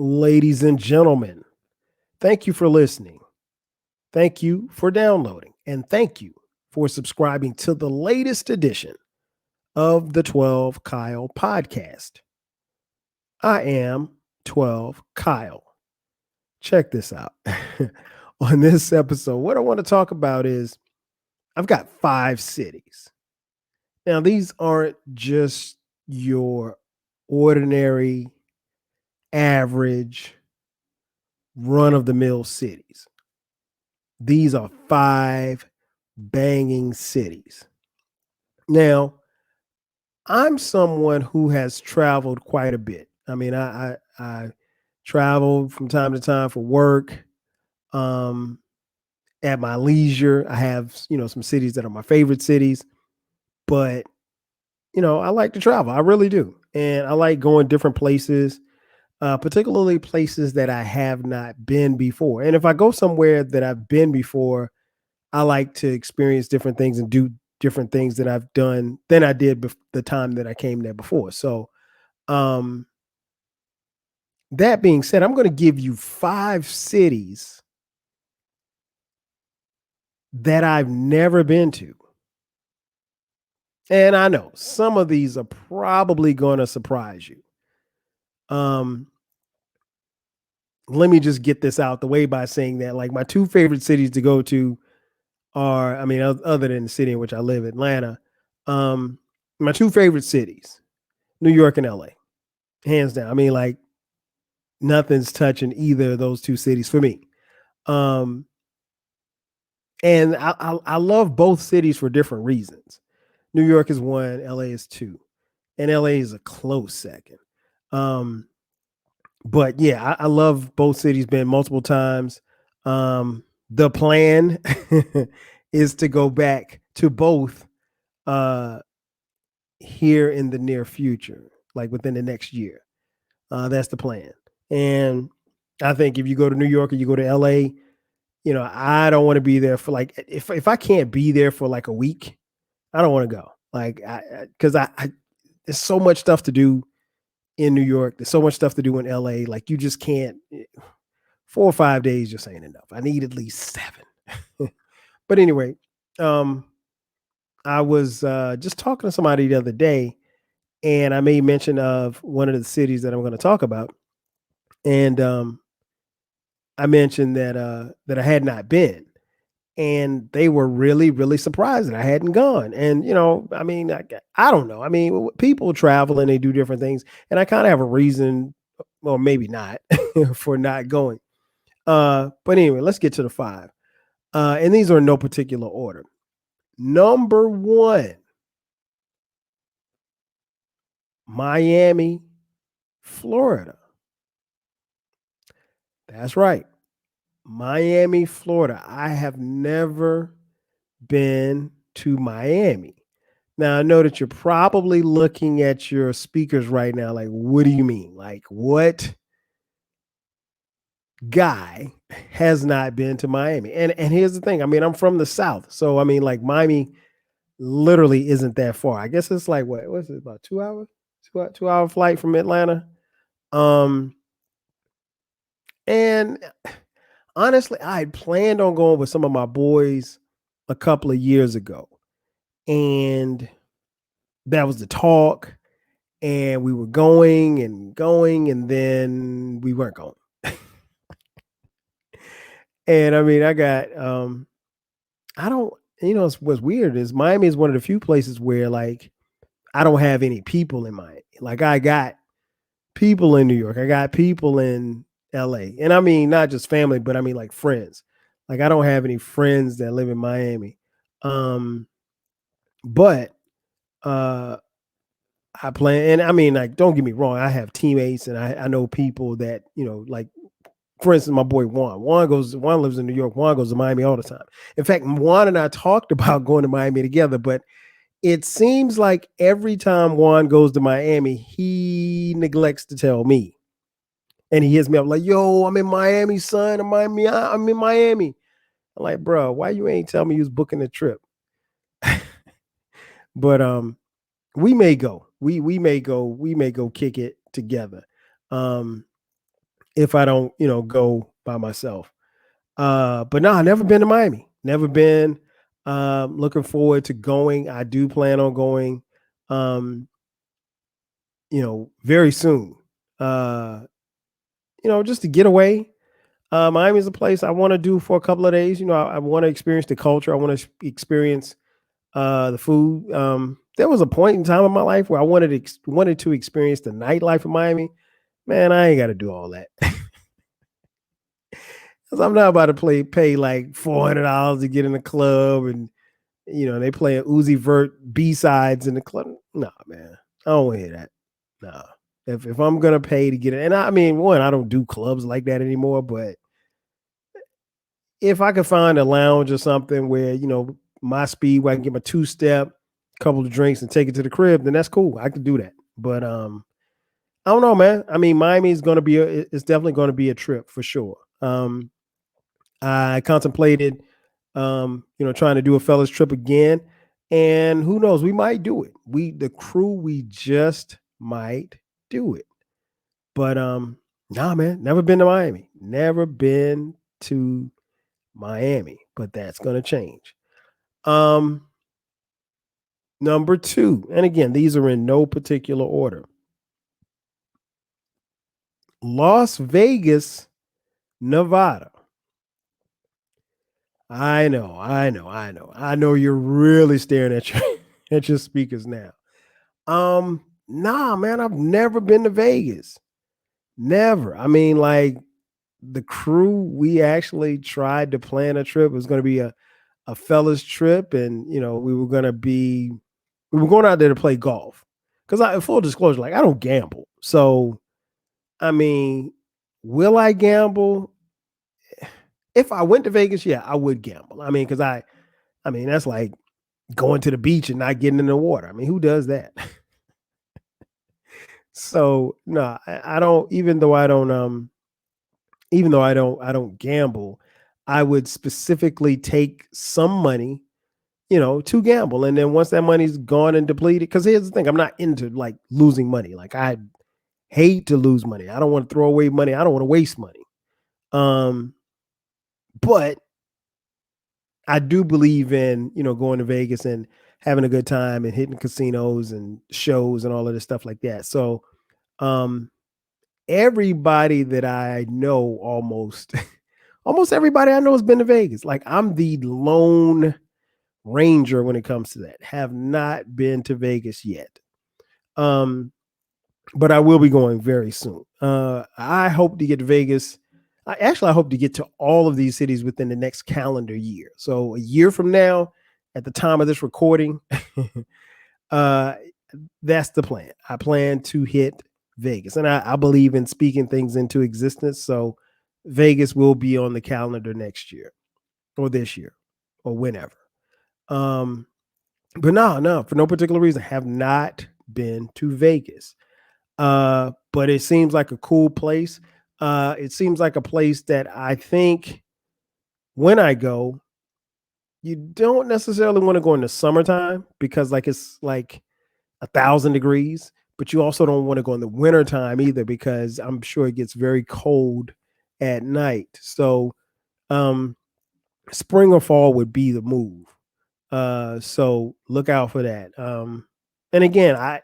Ladies and gentlemen, thank you for listening. Thank you for downloading. And thank you for subscribing to the latest edition of the 12 Kyle podcast. I am 12 Kyle. Check this out. On this episode, what I want to talk about is I've got 5 cities. Now, these aren't just your ordinary, average, run of the mill cities. These are 5 banging cities. Now, I'm someone who has traveled quite a bit. I mean, I travel from time to time for work. Um, at my leisure, I have some cities that are my favorite cities, but I like to travel. I really do, and I like going different places, particularly places that I have not been before. And if I go somewhere that I've been before, I like to experience different things and do different things that I've done than I did the time that I came there before. So, um, that being said, I'm going to give you 5 cities that I've never been to. And I know some of these are probably going to surprise you. Um, Let me just get this out the way by saying that, like, my 2 favorite cities to go to are, I mean, other than the city in which I live, Atlanta, um, my 2 favorite cities, New York and LA, hands down. I mean, like, nothing's touching either of those 2 cities for me. Um, and I love both cities for different reasons. New York is one, LA is two, and LA is a close second. Um, but yeah, I love both cities. Been multiple times. The plan is to go back to both uh, here in the near future, like within the next year. That's the plan. And I think if you go to New York or you go to LA, I don't want to be there for, like, if I can't be there for like a week, I don't want to go. Like, because I there's so much stuff to do in New York. There's so much stuff to do in LA. Like, you just can't. 4 or 5 days just ain't enough. I need at least 7. But anyway, um, I was just talking to somebody the other day, and I made mention of one of the cities that I'm going to talk about, and I mentioned that I had not been, and they were really, really surprised that I hadn't gone. And I mean, I don't know. I mean, people travel and they do different things, and I kind of have a reason, or maybe not, for not going. But anyway, let's get to the 5. And these are in no particular order. Number 1, Miami, Florida. That's right. Miami, Florida. I have never been to Miami. Now, I know that you're probably looking at your speakers right now like, what do you mean? Like, what guy has not been to Miami? And here's the thing. I mean, I'm from the South. So, I mean, like, Miami literally isn't that far. I guess it's like, what's it, about 2 hours? 2 hour flight from Atlanta. Um, and honestly, I had planned on going with some of my boys a couple of years ago. And that was the talk. And we were going, and then we weren't going. And I mean, I don't, what's weird is Miami is one of the few places where, like, I don't have any people in Miami. Like, I got people in New York, I got people in LA. And I mean, not just family, but I mean, like, friends. Like, I don't have any friends that live in Miami. Um, but uh I plan, and I mean, like, don't get me wrong, I have teammates and I know people that, like, for instance, my boy Juan. Juan lives in New York. Juan goes to Miami all the time. In fact, Juan and I talked about going to Miami together, but it seems like every time Juan goes to Miami, he neglects to tell me. And he hits me up like, yo, I'm in Miami, son. I'm in Miami. I'm like, bro, why you ain't tell me you was booking a trip? But we may go. We may go kick it together. Um if I don't, go by myself. But no, I've never been to Miami. Never been. Looking forward to going. I do plan on going, um, very soon. Uh, just to get away. Miami is a place I want to do for a couple of days. I want to experience the culture. I want to experience the food. There was a point in time in my life where I wanted to experience the nightlife of Miami. Man, I ain't got to do all that. Cause I'm not about to pay like $400 to get in the club, and they playing Uzi Vert B sides in the club. Nah, man, I don't want to hear that. Nah, if I'm gonna pay to get it, and I mean, one, I don't do clubs like that anymore. But if I could find a lounge or something where my speed, where I can get my two step, couple of drinks, and take it to the crib, then that's cool. I could do that. But I don't know, man. I mean, Miami is gonna be it's definitely gonna be a trip for sure. I contemplated, trying to do a fellas trip again, and who knows, we might do it. The crew, we just might do it. But nah, man, never been to Miami. Never been to Miami, but that's gonna change. Um, Number two, and again, these are in no particular order. Las Vegas, Nevada. I know, I know, I know. I know you're really staring at your at your speakers now. Nah, man, I've never been to Vegas. Never. I mean, like the crew, we actually tried to plan a trip. It was gonna be a fellas trip, and we were going out there to play golf. Because full disclosure, like I don't gamble. So I mean, will I gamble? If I went to Vegas, yeah, I would gamble. I mean, because I mean, that's like going to the beach and not getting in the water. I mean, who does that? So no, I don't. Even though I don't gamble, I would specifically take some money, to gamble, and then once that money's gone and depleted. Because here's the thing, I'm not into like losing money. Like I hate to lose money. I don't want to throw away money. I don't want to waste money. Um, but I do believe in, going to Vegas and having a good time and hitting casinos and shows and all of this stuff like that. So, um, everybody that I know almost almost everybody I know has been to Vegas. Like I'm the lone ranger when it comes to that. Have not been to Vegas yet. Um, but I will be going very soon. I hope to get to Vegas. I hope to get to all of these cities within the next calendar year. So a year from now, at the time of this recording, uh, that's the plan. I plan to hit Vegas, and I believe in speaking things into existence. So Vegas will be on the calendar next year, or this year, or whenever. Um, but no, for no particular reason, have not been to Vegas. But it seems like a cool place. It seems like a place that I think when I go, you don't necessarily want to go in the summertime because like it's like 1,000 degrees, but you also don't want to go in the wintertime either because I'm sure it gets very cold at night. So um spring or fall would be the move. So look out for that. And again,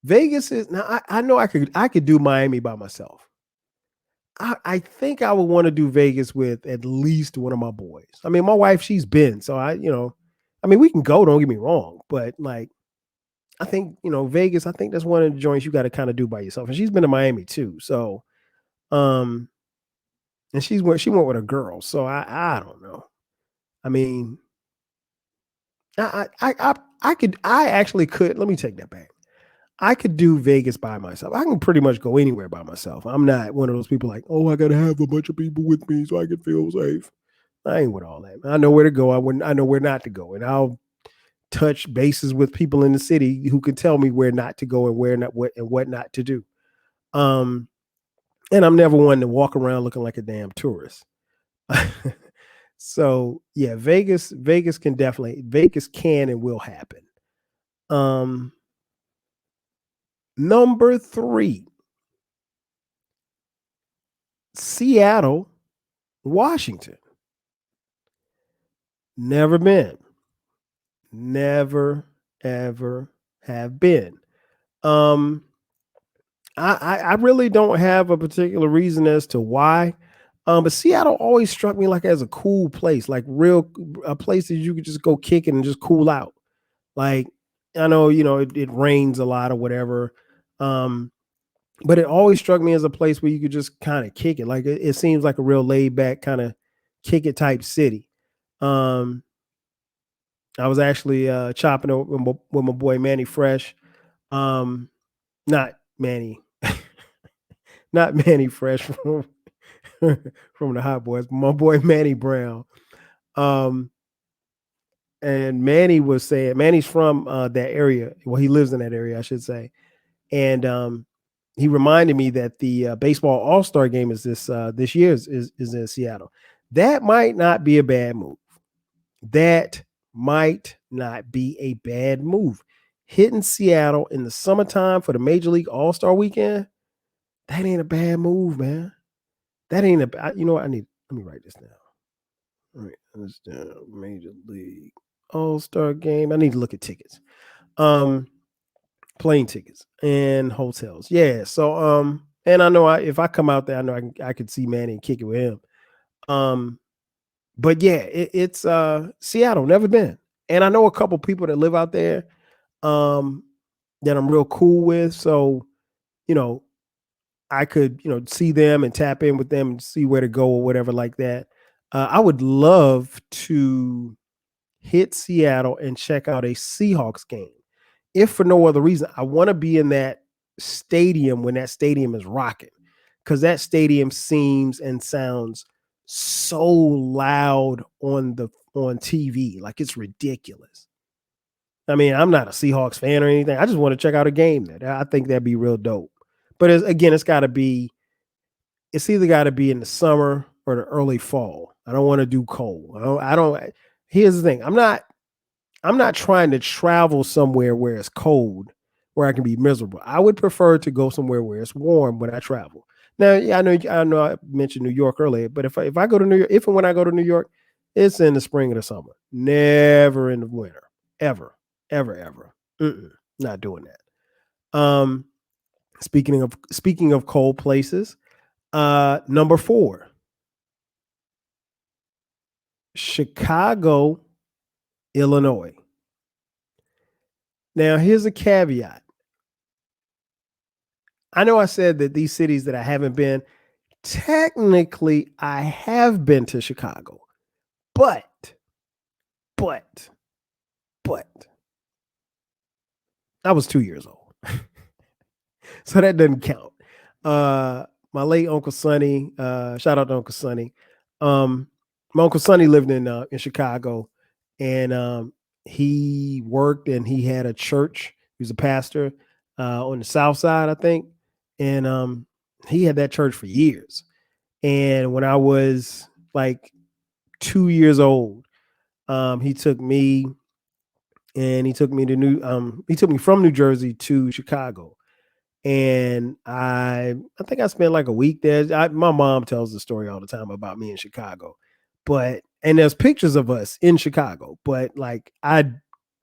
Vegas is now I know I could do Miami by myself. I think I would want to do Vegas with at least one of my boys. I mean, my wife, she's been, so I mean, we can go, don't get me wrong, but like I think, Vegas, I think that's one of the joints you got to kind of do by yourself. And she's been to Miami too. So um and she went with a girl. So I don't know. I mean, I actually could, let me take that back. I could do Vegas by myself. I can pretty much go anywhere by myself. I'm not one of those people like, oh, I gotta have a bunch of people with me so I can feel safe. I ain't with all that. I know where to go. I know where not to go, and I'll touch bases with people in the city who can tell me where not to go and where not what not to do. Um, and I'm never one to walk around looking like a damn tourist. So yeah, Vegas can and will happen. Um, Number three, Seattle, Washington. Never been. Never, ever have been. Um, I really don't have a particular reason as to why. But Seattle always struck me like as a cool place, like real a place that you could just go kick it and just cool out. Like I know, it rains a lot or whatever. Um, but it always struck me as a place where you could just kind of kick it. Like it seems like a real laid back kind of kick it type city. Um, I was actually chopping it with my boy Manny Fresh. Um, not Manny, not Manny Fresh from from the Hot Boys, but my boy Manny Brown. Um, and Manny was saying Manny's from that area. Well, he lives in that area, I should say. And he reminded me that the baseball All Star game is this year is in Seattle. That might not be a bad move. That might not be a bad move. Hitting Seattle in the summertime for the Major League All Star weekend, that ain't a bad move, man. That ain't you know what? Let me write this down. All right, let's do Major League All Star game. I need to look at tickets. Um, Plane tickets and hotels. Yeah. So and I know if I come out there, I know I could see Manny and kick it with him. Um, but yeah, it's Seattle, never been. And I know a couple people that live out there um that I'm real cool with. So, you know, I could, see them and tap in with them and see where to go or whatever like that. I would love to hit Seattle and check out a Seahawks game. If for no other reason, I want to be in that stadium when that stadium is rocking, because that stadium seems and sounds so loud on TV, like it's ridiculous. I mean, I'm not a Seahawks fan or anything. I just want to check out a game there. I think that'd be real dope. But again, it's either got to be in the summer or the early fall. I don't want to do cold. I don't. Here's the thing. I'm not trying to travel somewhere where it's cold, where I can be miserable. I would prefer to go somewhere where it's warm when I travel. Now, yeah, I know I mentioned New York earlier, but if I go to New York, if and when I go to New York, it's in the spring or the summer, never in the winter, ever, ever, ever. Not doing that. Speaking of cold places, number 4, Chicago, Illinois. Now, here's a caveat. I know I said that these cities that I haven't been, technically I have been to Chicago, but, but, but I was 2 years old. So that doesn't count. My late Uncle Sonny, shout out to Uncle Sonny. My Uncle Sonny lived in Chicago, and he worked and he had a church. He was a pastor on the South Side, I think, and he had that church for years. And when I was like 2 years old, he took me he took me from New Jersey to Chicago. And I think I spent like a week there. My mom tells the story all the time about me in Chicago. And there's pictures of us in Chicago, but like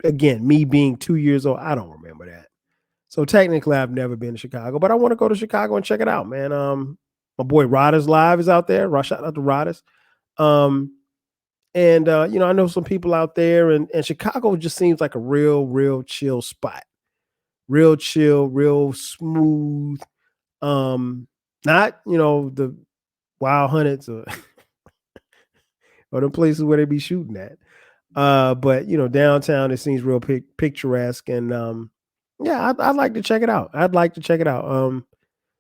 again, me being 2 years old, I don't remember that. So technically I've never been to Chicago, but I want to go to Chicago and check it out, man. My boy Riders Live is out there. Shout out to Riders. And I know some people out there, and Chicago just seems like a real chill spot. Real chill, real smooth. Not, the Wild Hunnets or or the places where they be shooting at. But downtown it seems real picturesque, and yeah, I'd like to check it out. I'd like to check it out.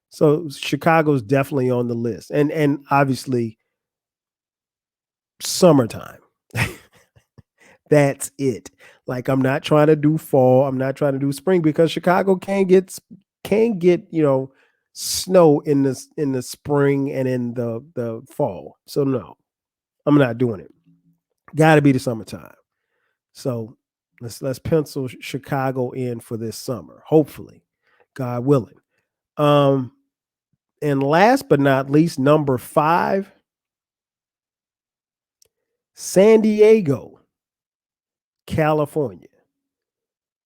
So Chicago's definitely on the list, and obviously summertime. That's it. Like I'm not trying to do fall. I'm not trying to do spring because Chicago can get snow in the spring and in the fall. So no, I'm not doing it. Got to be the summertime. So let's pencil Chicago in for this summer. Hopefully, God willing. Um, And last but not least, number 5, San Diego, California.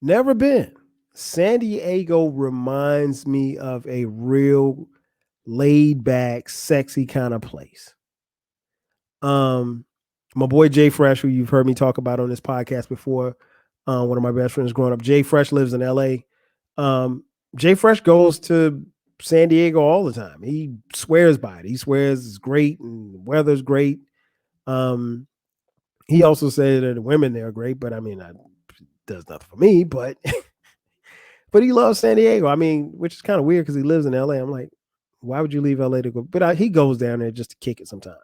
Never been. San Diego reminds me of a real laid back, sexy kind of place. My boy Jay Fresh, who you've heard me talk about on this podcast before, one of my best friends growing up. Jay Fresh lives in LA. Jay Fresh goes to San Diego all the time. He swears by it. He swears it's great and the weather's great. He also said that the women there are great, but I mean, it does nothing for me. But but he loves San Diego. I mean, which is kind of weird because he lives in LA. I'm like, why would you leave LA to go? But he goes down there just to kick it sometimes.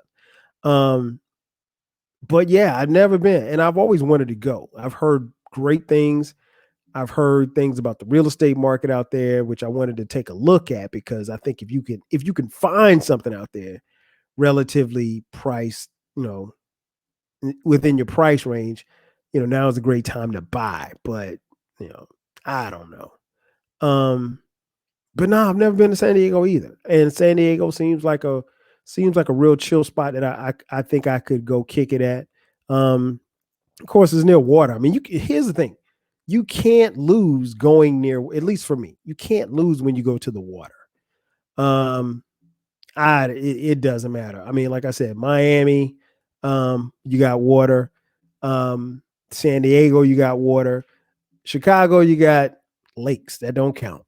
But yeah, I've never been, and I've always wanted to go. I've heard great things. I've heard things about the real estate market out there, which I wanted to take a look at because I think if you can find something out there relatively priced, within your price range, now is a great time to buy. But I don't know. But no, I've never been to San Diego either, and San Diego seems like a real chill spot that I think I could go kick it at. Of course, it's near water. I mean, here's the thing: you can't lose going near. At least for me, you can't lose when you go to the water. It doesn't matter. I mean, like I said, Miami, you got water. San Diego, you got water. Chicago, you got lakes that don't count.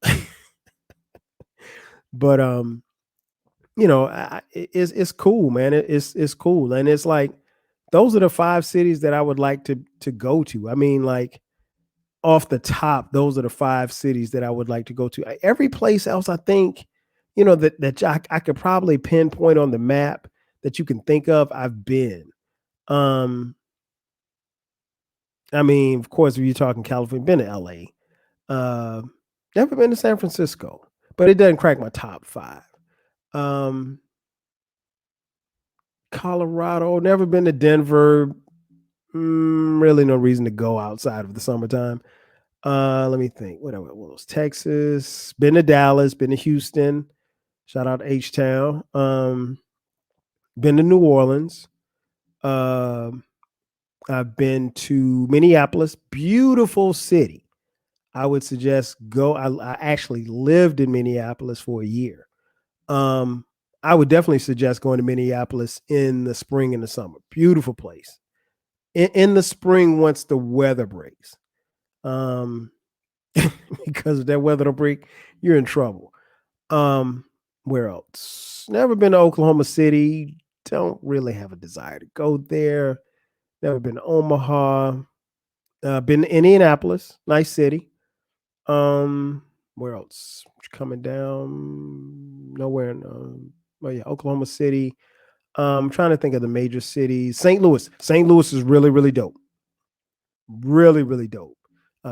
But it's cool, man. It's cool, and it's like those are the 5 cities that I would like to go to. I mean, like off the top, those are the 5 cities that I would like to go to. Every place else, I think, that I could probably pinpoint on the map that you can think of, I've been. I mean, of course, if you're talking California, been to LA. Never been to San Francisco, but it doesn't crack my top 5. Colorado, never been to Denver. Really no reason to go outside of the summertime. Let me think. What else? Texas, been to Dallas, been to Houston. Shout out H-Town. Been to New Orleans. I've been to Minneapolis, beautiful city. I would suggest go. I actually lived in Minneapolis for a year. I would definitely suggest going to Minneapolis in the spring and the summer. Beautiful place. In the spring, once the weather breaks, because if that weather don't break, you're in trouble. Where else? Never been to Oklahoma City. Don't really have a desire to go there. Never been to Omaha. Been to Indianapolis, nice city. Where else? Coming down nowhere in Oklahoma City. I'm trying to think of the major cities. St. Louis. St. Louis is really, really dope. Really, really dope.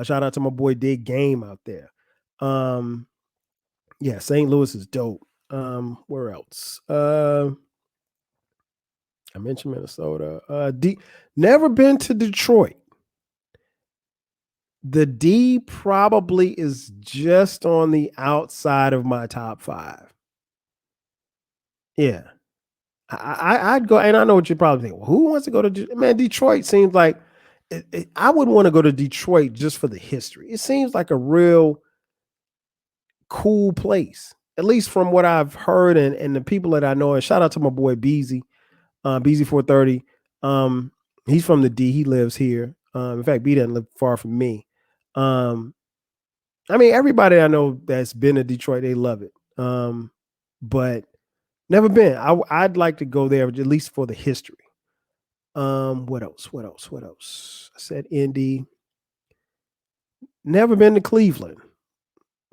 Shout out to my boy Dig Game out there. Yeah, St. Louis is dope. Where else? I mentioned Minnesota. Never been to Detroit. The D probably is just on the outside of my top 5. Yeah. I'd go, and I know what you're probably thinking. Well, who wants to go to man? Detroit seems like I would want to go to Detroit just for the history. It seems like a real cool place, at least from what I've heard and the people that I know. And shout out to my boy Beezy, Beezy 430. He's from the D. He lives here. In fact, B doesn't live far from me. I mean, everybody I know that's been to Detroit, they love it. But never been. I'd like to go there at least for the history. What else? I said Indy. Never been to Cleveland.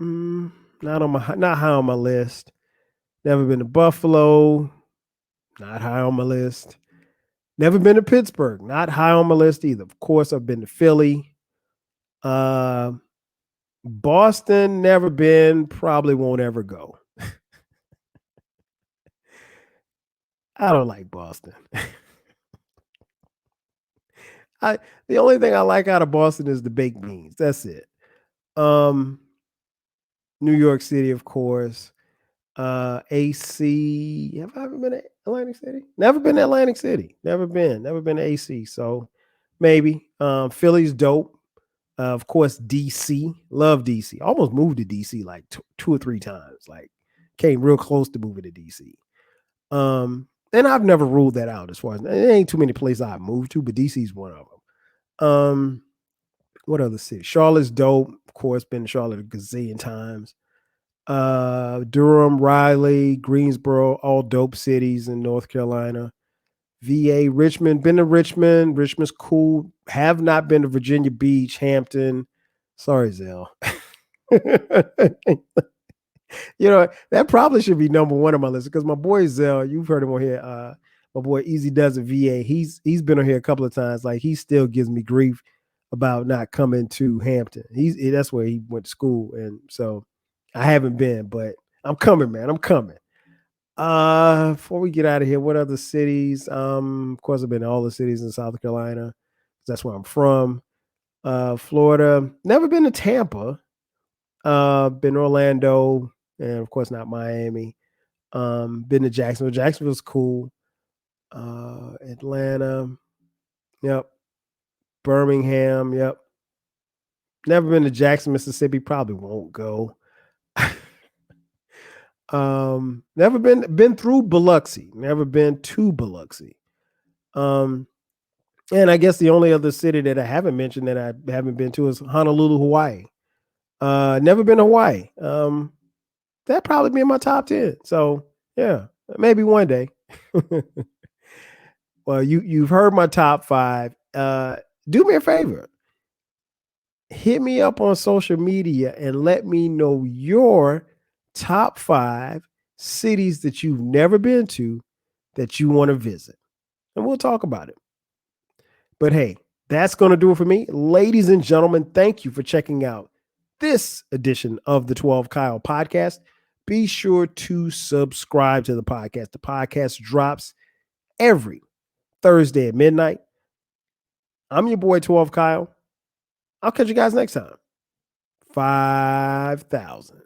Not high on my list. Never been to Buffalo. Not high on my list. Never been to Pittsburgh. Not high on my list either. Of course, I've been to Philly. Boston, never been. Probably won't ever go. I don't like Boston. The only thing I like out of Boston is the baked beans. That's it. New York City, of course. AC. Have I ever been to Atlantic City? Never been to Atlantic City. Never been. Never been to AC. So maybe. Philly's dope. Of course, DC. Love DC. Almost moved to DC like two or three times. Like came real close to moving to DC. And I've never ruled that out as far as there ain't too many places I've moved to, but DC's one of them. What other city? Charlotte's dope. Of course, been to Charlotte a gazillion times. Durham, Raleigh, Greensboro, all dope cities in North Carolina. VA, Richmond, been to Richmond. Richmond's cool. Have not been to Virginia Beach, Hampton. Sorry, Zell. That probably should be number one on my list because my boy Zell, you've heard him on here. My boy Easy Does It VA. He's been on here a couple of times. Like he still gives me grief about not coming to Hampton. That's where he went to school, and so I haven't been, but I'm coming, man. I'm coming. Before we get out of here, what other cities? Of course, I've been to all the cities in South Carolina. That's where I'm from. Florida. Never been to Tampa. Been to Orlando, and of course not Miami. Been to Jacksonville. Jacksonville's cool. Atlanta. Yep. Birmingham. Yep. Never been to Jackson, Mississippi. Probably won't go. Never been through Biloxi. Never been to Biloxi. And I guess the only other city that I haven't mentioned that I haven't been to is Honolulu, Hawaii. Never been to Hawaii. That'd probably be in my top 10. So yeah, maybe one day. Well, you've heard my top 5. Do me a favor. Hit me up on social media and let me know your top 5 cities that you've never been to that you want to visit. And we'll talk about it. But hey, that's going to do it for me. Ladies and gentlemen, thank you for checking out this edition of the 12 Kyle podcast. Be sure to subscribe to the podcast. The podcast drops every Thursday at midnight. I'm your boy, 12 Kyle. I'll catch you guys next time. 5,000.